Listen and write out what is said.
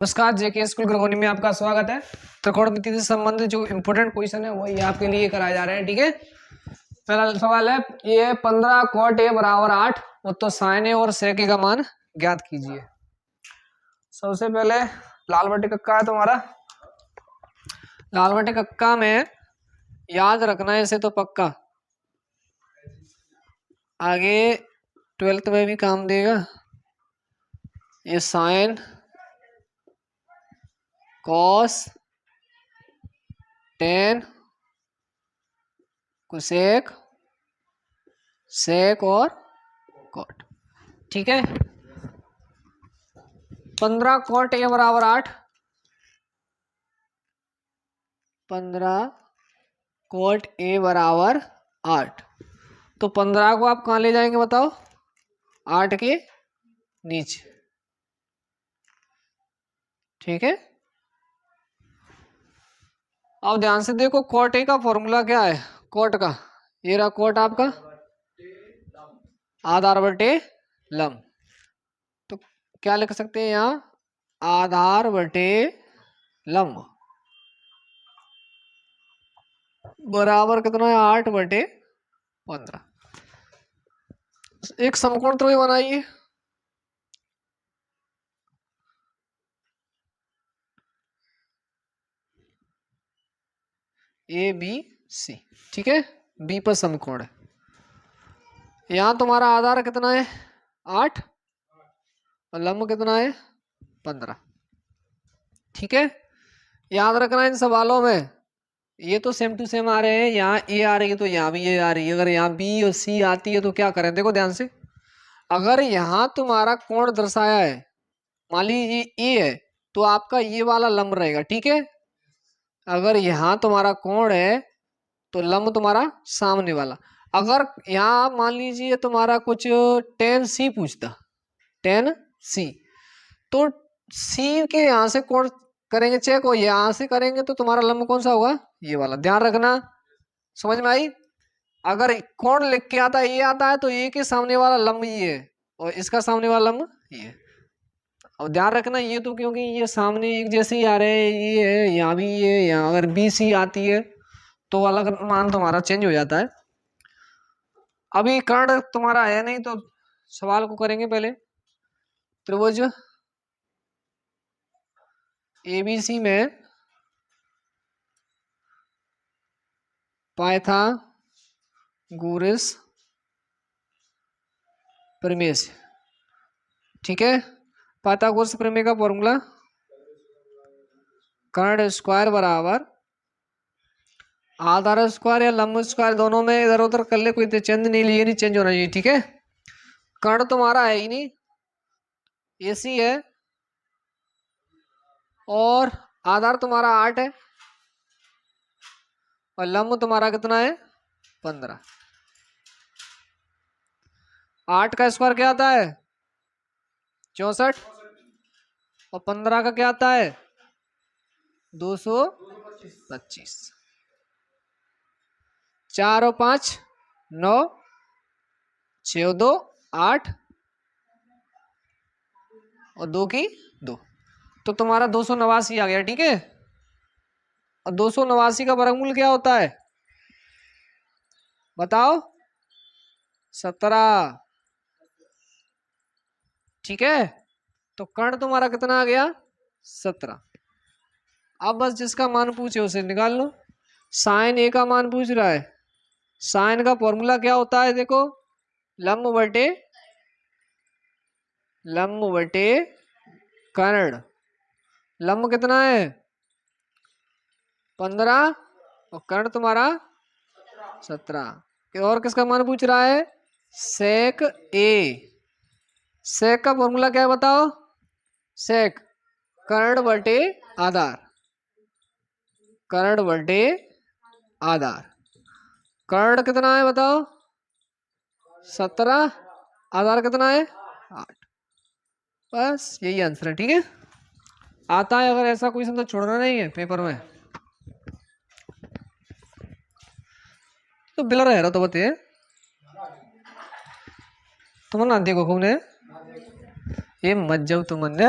नमस्कार, जेके स्कूल ग्रहोनी में आपका स्वागत है। त्रिकोणमिति से संबंधित जो इम्पोर्टेंट क्वेश्चन है वही आपके लिए कराए जा रहे हैं। ठीक है, पहला सवाल है ये 15 cot a बराबर 8 तो साइन ए और सेक ए का मान ज्ञात कीजिए। सबसे पहले लाल बटे कक्का है तुम्हारा। लाल बटे कक्का में याद रखना है इसे तो पक्का, आगे 12th में भी काम देगा। ये sine cos tan cosec sec और कॉट। ठीक है, 15 cot a बराबर 8, 15 cot a बराबर 8 तो 15 को आप कहाँ ले जाएंगे बताओ? 8 के नीचे। ठीक है, अब ध्यान से देखो cot a का फॉर्मूला क्या है। cot का ये रहा cot आपका आधार बटे लंब, तो क्या लिख सकते हैं यहाँ? आधार बटे लंब बराबर कितना है? 8 बटे 15। एक समकोण त्रिभुज बनाइए। A B C. ठीक है, बी पर समकोण है। यहाँ तुम्हारा आधार कितना है? 8 और लंब कितना है? 15। ठीक है, याद रखना इन सवालों में ये तो सेम टू सेम आ रहे हैं। यहाँ ए आ रही है तो यहाँ भी ए आ रही है। अगर यहाँ बी और सी आती है तो क्या करें? देखो ध्यान से, अगर यहाँ तुम्हारा कोण दर्शाया है, मान लीजिए ए है, तो आपका ये वाला लंब रहेगा। ठीक है, अगर यहाँ तुम्हारा कोण है तो लंब तुम्हारा सामने वाला। अगर यहाँ मान लीजिए तुम्हारा कुछ टेन सी पूछता, टेन सी, तो सी के यहाँ से कोण करेंगे चेक, और यहाँ से करेंगे तो तुम्हारा लंब कौन सा होगा? ये वाला। ध्यान रखना, समझ में आई? अगर कोण लिख के आता है ये आता है तो ये के सामने वाला लंब ये है और इसका सामने वाला लंब ये है। अब ध्यान रखना ये तो क्योंकि ये सामने एक जैसे ही आ रहे हैं, ये है यहाँ भी ये, यहाँ अगर बी सी आती है तो अलग मान तुम्हारा चेंज हो जाता है। अभी कर्ण तुम्हारा है नहीं तो सवाल को करेंगे पहले। त्रिभुज एबीसी में पाइथागोरस प्रमेय से। ठीक है, पाइथागोरस प्रमेय का फॉर्मूला कर्ण स्क्वायर बराबर आधार स्क्वायर या लंब स्क्वायर, दोनों में इधर उधर कर ले, कोई चेंज नहीं, लिए नहीं चेंज होना चाहिए। ठीक है, कर्ण तुम्हारा है ही नहीं, एसी है और आधार तुम्हारा 8 है और लंब तुम्हारा कितना है? 15। 8 का स्क्वायर क्या आता है? 64 और 15 का क्या आता है? 225। 4 और 5 9, 6 और 2 8 और 2 की 2, तो तुम्हारा 289 आ गया। ठीक है, और 289 का वर्गमूल क्या होता है बताओ? 17। ठीक है, तो कर्ण तुम्हारा कितना आ गया? 17। अब बस जिसका मान पूछे उसे निकाल लो। साइन ए का मान पूछ रहा है, साइन का फॉर्मूला क्या होता है? देखो, लंब बटे कर्ण। लंब कितना है? 15 और कर्ण तुम्हारा 17। और किसका मान पूछ रहा है? सेक ए। सेक का फॉर्मूला क्या है बताओ? सेक कर्ण बटे आधार, कर्ण बटे आधार। कर्ण कितना है बताओ? 17, आधार कितना है? 8। बस यही आंसर है। ठीक है, आता है, अगर ऐसा क्वेश्चन तो छोड़ना नहीं है पेपर में। तो बिल रह रहा तो बते तुम ना देखो खूब ने ये मत जाओ तुमने।